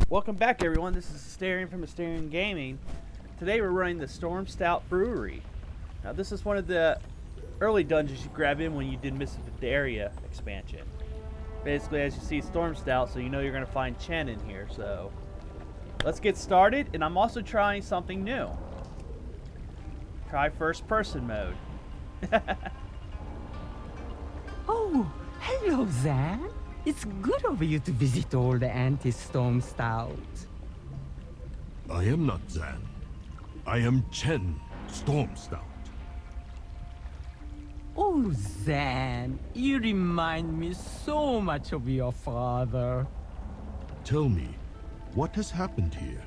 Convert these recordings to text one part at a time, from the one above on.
Welcome back, everyone. This is Asterion from Asterion Gaming. Today we're running the Stormstout Brewery. Now, this is one of the early dungeons you grab in when you did Area expansion. Basically, as you see, Stormstout, so you know you're going to find Chen in here. So, let's get started. And I'm also trying something new. Try first-person mode. Oh, hello, Zan. It's good of you to visit old Auntie Stormstout. I am not Zan. I am Chen Stormstout. Oh, Zan, you remind me so much of your father. Tell me, what has happened here?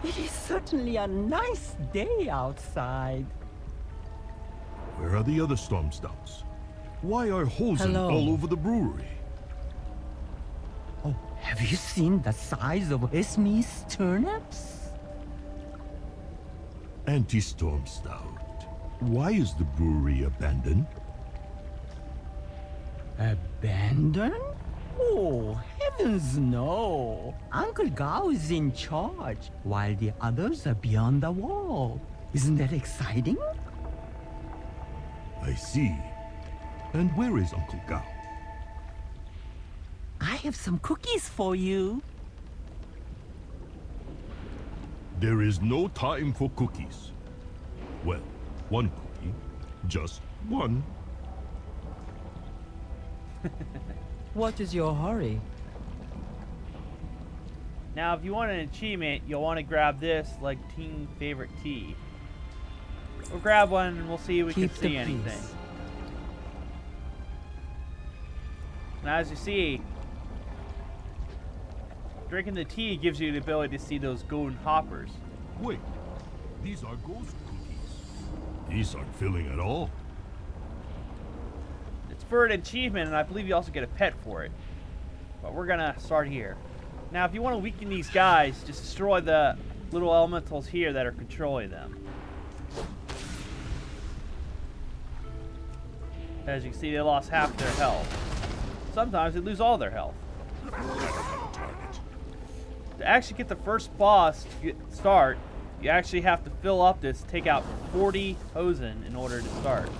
It is certainly a nice day outside. Where are the other Stormstouts? Why are Hosen Hello. all over the brewery? Oh, have you seen the size of Esme's turnips? Auntie Stormstout, why is the brewery abandoned? Abandoned? Oh, heavens no. Uncle Gao is in charge, while the others are beyond the wall. Isn't that exciting? I see. And where is Uncle Gao? I have some cookies for you. There is no time for cookies. Well, one cookie. Just one. What is your hurry? Now, if you want an achievement, you'll want to grab this, like Team Favorite Tea. We'll grab one and we'll see if we Keep can the see anything. peace. Now, as you see, drinking the tea gives you the ability to see those golden hoppers. Wait, these are ghost cookies. These aren't filling at all. It's for an achievement, and I believe you also get a pet for it. But we're gonna start here. Now, if you want to weaken these guys, just destroy the little elementals here that are controlling them. As you can see, they lost half their health. Sometimes they lose all their health. To actually get the first boss to start, you actually have to fill up this, take out 40 Hosen in order to start.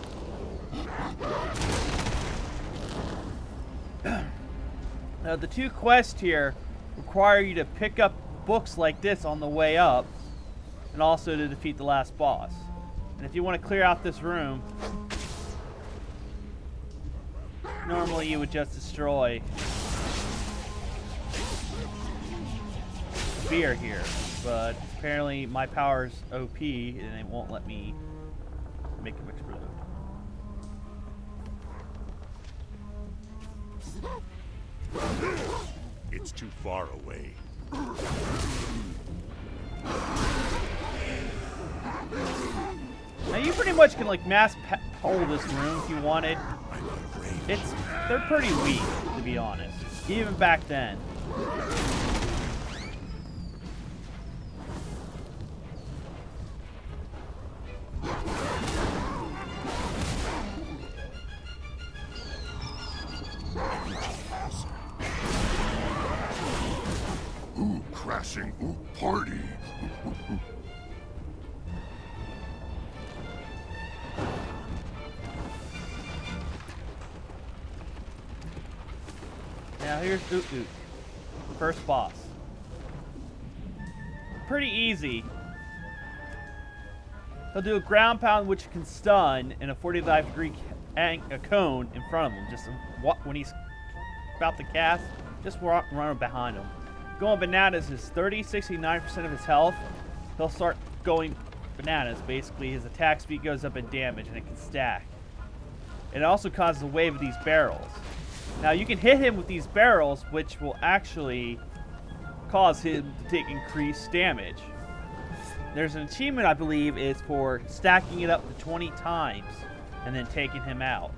Now, the two quests here require you to pick up books like this on the way up, and also to defeat the last boss. And if you want to clear out this room, normally you would just destroy the beer here, but apparently my power's OP and it won't let me make him explode. It's too far away. Now you pretty much can like mass pull this room if you wanted. They're pretty weak, to be honest, even back then. Ooh, crashing. Ooh, party. Now here's Oot Oot, first boss. Pretty easy. He'll do a ground pound, which can stun, and a 45-degree cone in front of him. Just when he's about to cast, just run behind him. Going bananas is 30, 69% of his health. He'll start going bananas. Basically, his attack speed goes up in damage, and it can stack. It also causes a wave of these barrels. Now, you can hit him with these barrels, which will actually cause him to take increased damage. There's an achievement, I believe, is for stacking it up to 20 times and then taking him out.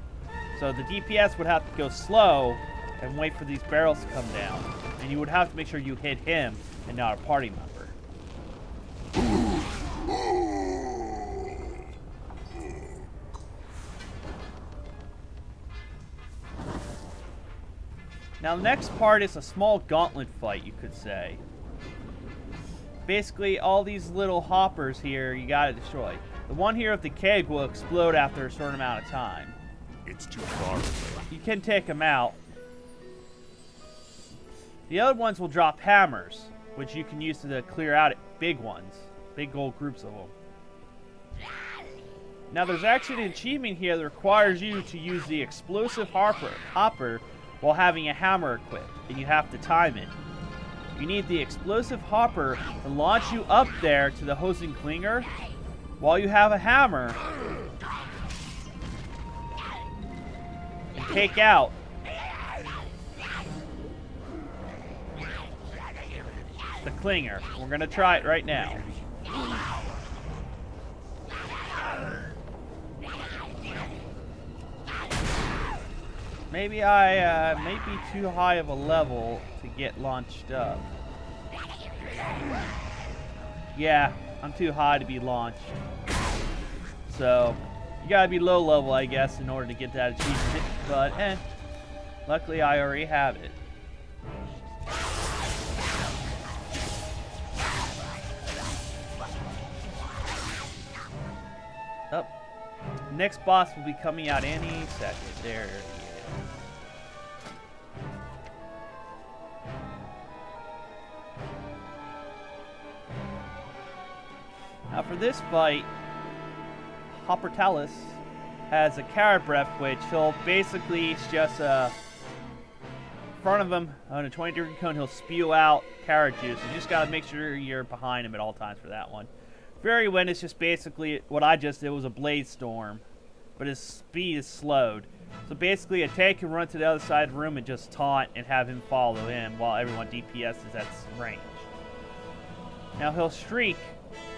So the DPS would have to go slow and wait for these barrels to come down. And you would have to make sure you hit him and not a party member. Now the next part is a small gauntlet fight, you could say. Basically, all these little hoppers here you gotta destroy. The one here with the keg will explode after a certain amount of time. It's too far away. You can take them out. The other ones will drop hammers, which you can use to clear out big ones. Big old groups of them. Now there's actually an achievement here that requires you to use the explosive hopper while having a hammer equipped, and you have to time it. You need the explosive hopper to launch you up there to the Hosen Klinger while you have a hammer and take out the Klinger. We're gonna try it right now. Maybe I may be too high of a level to get launched up. Yeah, I'm too high to be launched. So, you gotta be low level, I guess, in order to get that achievement. But, luckily I already have it. Up. Next boss will be coming out any second. There he is. Now for this fight, Hoppertalis has a carrot breath, which he'll basically, it's just in front of him on a 20-degree cone, he'll spew out carrot juice. You just gotta make sure you're behind him at all times for that one. Fairy Wind is just basically what I just did, was a blade storm, but his speed is slowed. So basically a tank can run to the other side of the room and just taunt and have him follow him while everyone DPS is at range. Now he'll Shriek,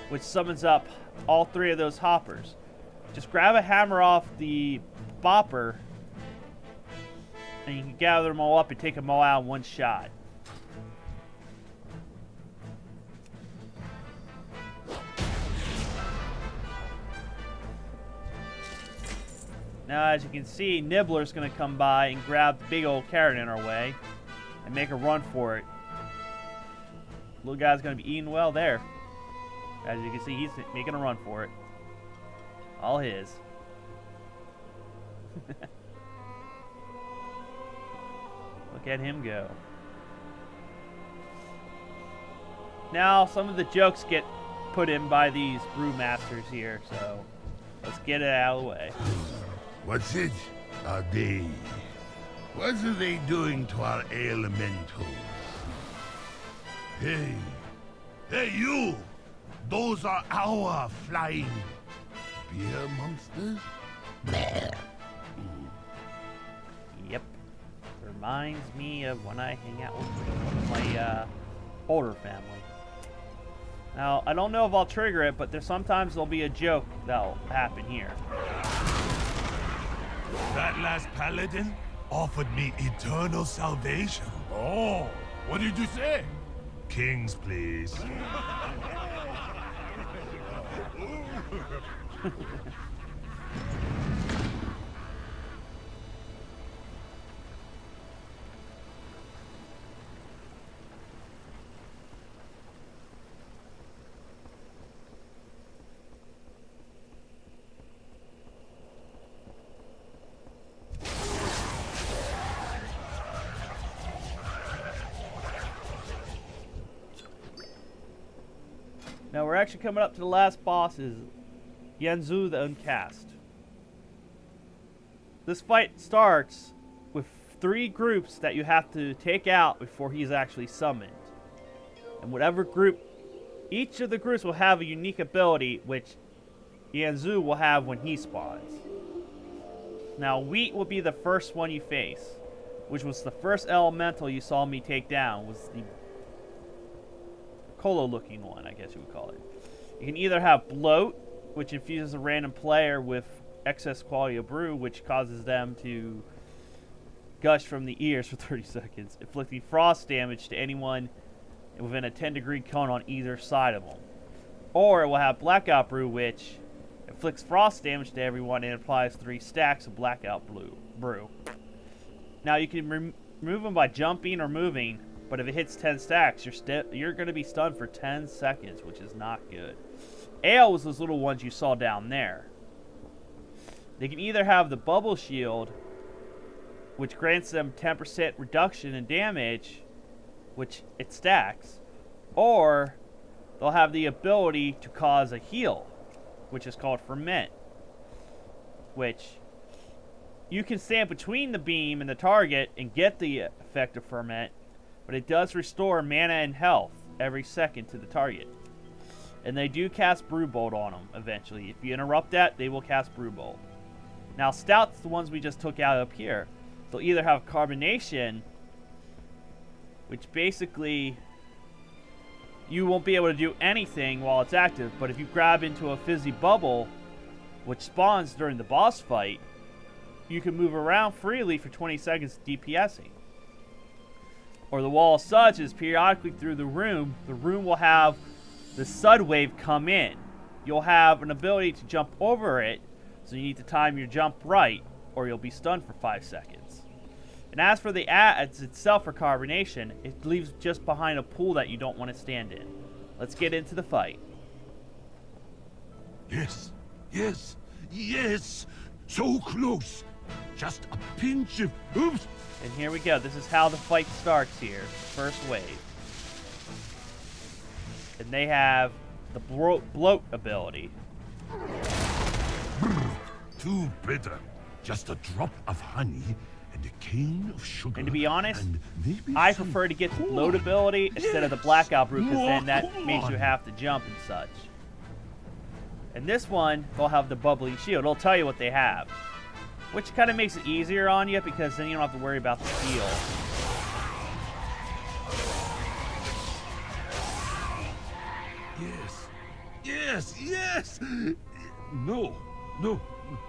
which summons up all three of those hoppers. Just grab a hammer off the bopper and you can gather them all up and take them all out in one shot. Now, as you can see, Nibbler's going to come by and grab the big old carrot in our way and make a run for it. Little guy's going to be eating well there. As you can see, he's making a run for it. All his. Look at him go. Now, some of the jokes get put in by these brewmasters here, so let's get it out of the way. What's it? Are they... What are they doing to our elementals? Hey. Hey, you! Those are our flying beer monsters? Yep. Reminds me of when I hang out with my older family. Now, I don't know if I'll trigger it, but sometimes there'll be a joke that'll happen here. That last paladin offered me eternal salvation. Oh, what did you say? Kings, please. Now we're actually coming up to the last boss, is Yanzu the Uncast. This fight starts with 3 groups that you have to take out before he's actually summoned. And whatever group, each of the groups will have a unique ability which Yanzu will have when he spawns. Now Wheat will be the first one you face, which was the first elemental you saw me take down, was the Colo looking one, I guess you would call it. You can either have Bloat, which infuses a random player with excess quality of brew, which causes them to gush from the ears for 30 seconds, inflicting frost damage to anyone within a 10-degree cone on either side of them. Or it will have Blackout Brew, which inflicts frost damage to everyone and applies 3 stacks of Blackout Brew. Now you can move them by jumping or moving, but if it hits 10 stacks, you're going to be stunned for 10 seconds, which is not good. Ale was those little ones you saw down there. They can either have the bubble shield, which grants them 10% reduction in damage, which it stacks, or they'll have the ability to cause a heal, which is called ferment, which you can stand between the beam and the target and get the effect of ferment, but it does restore mana and health every second to the target. And they do cast Brew Bolt on them eventually. If you interrupt that, they will cast Brew Bolt. Now, Stouts, the ones we just took out up here, they'll either have Carbonation, which basically you won't be able to do anything while it's active, but if you grab into a fizzy bubble, which spawns during the boss fight, you can move around freely for 20 seconds DPSing. Or the Wall of Suds is periodically through the room will have the Sud Wave come in. You'll have an ability to jump over it, so you need to time your jump right, or you'll be stunned for 5 seconds. And as for the ads itself for Carbonation, it leaves just behind a pool that you don't want to stand in. Let's get into the fight. Yes, yes, yes! So close! Just a pinch of... Oops! And here we go. This is how the fight starts here. First wave. And they have the bloat ability. Too bitter. Just a drop of honey and a cane of sugar. And to be honest, and maybe I some prefer to get the corn. bloat ability instead of the Yes, blackout brew, because more then that makes you corn. have to jump and such. And this one, they'll have the bubbly shield. It'll tell you what they have, which kind of makes it easier on you, because then you don't have to worry about the heal. Yes, yes, yes! No, no,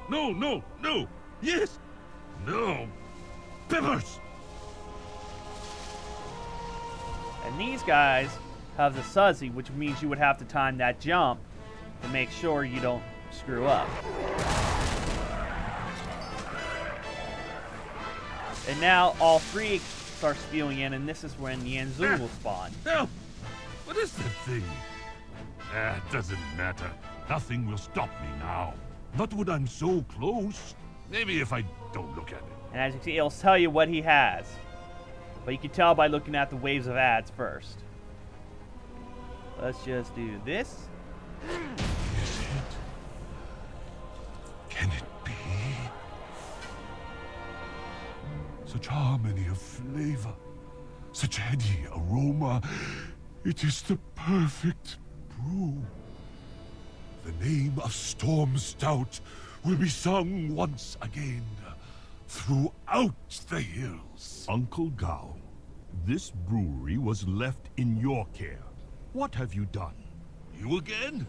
no, no, no! Yes! No! Peppers! And these guys have the Sudsy, which means you would have to time that jump to make sure you don't screw up. And now all three start spewing in, and this is when Yanzu will spawn. No! What is that thing? It doesn't matter. Nothing will stop me now. Not when I'm so close. Maybe if I don't look at it. And as you can see, it'll tell you what he has. But you can tell by looking at the waves of ads first. Let's just do this. Is it? Can it be? Such harmony of flavor. Such heady aroma. It is the perfect brew. The name of Stormstout will be sung once again throughout the hills. Uncle Gao, this brewery was left in your care. What have you done? You again?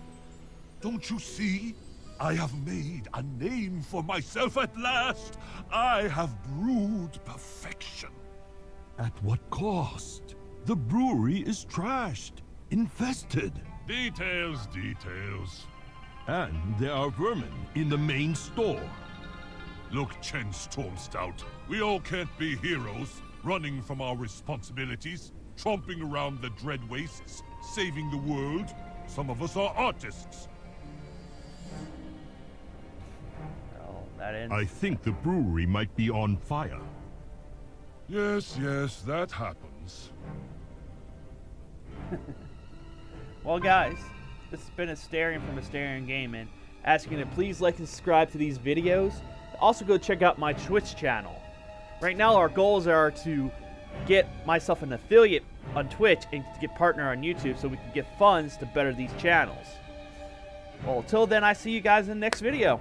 Don't you see? I have made a name for myself at last. I have brewed perfection. At what cost? The brewery is trashed, infested, Details, details. and there are vermin in the main store. Look, Chen Stormstout, we all can't be heroes, running from our responsibilities, tromping around the dread wastes, saving the world. Some of us are artists. Oh, that ends. I think the brewery might be on fire. Yes, yes, that happens. Well, guys, this has been Asterion from Asterion Gaming, asking you to please like and subscribe to these videos. Also, go check out my Twitch channel. Right now, our goals are to get myself an affiliate on Twitch and to get partner on YouTube so we can get funds to better these channels. Well, until then, I see you guys in the next video.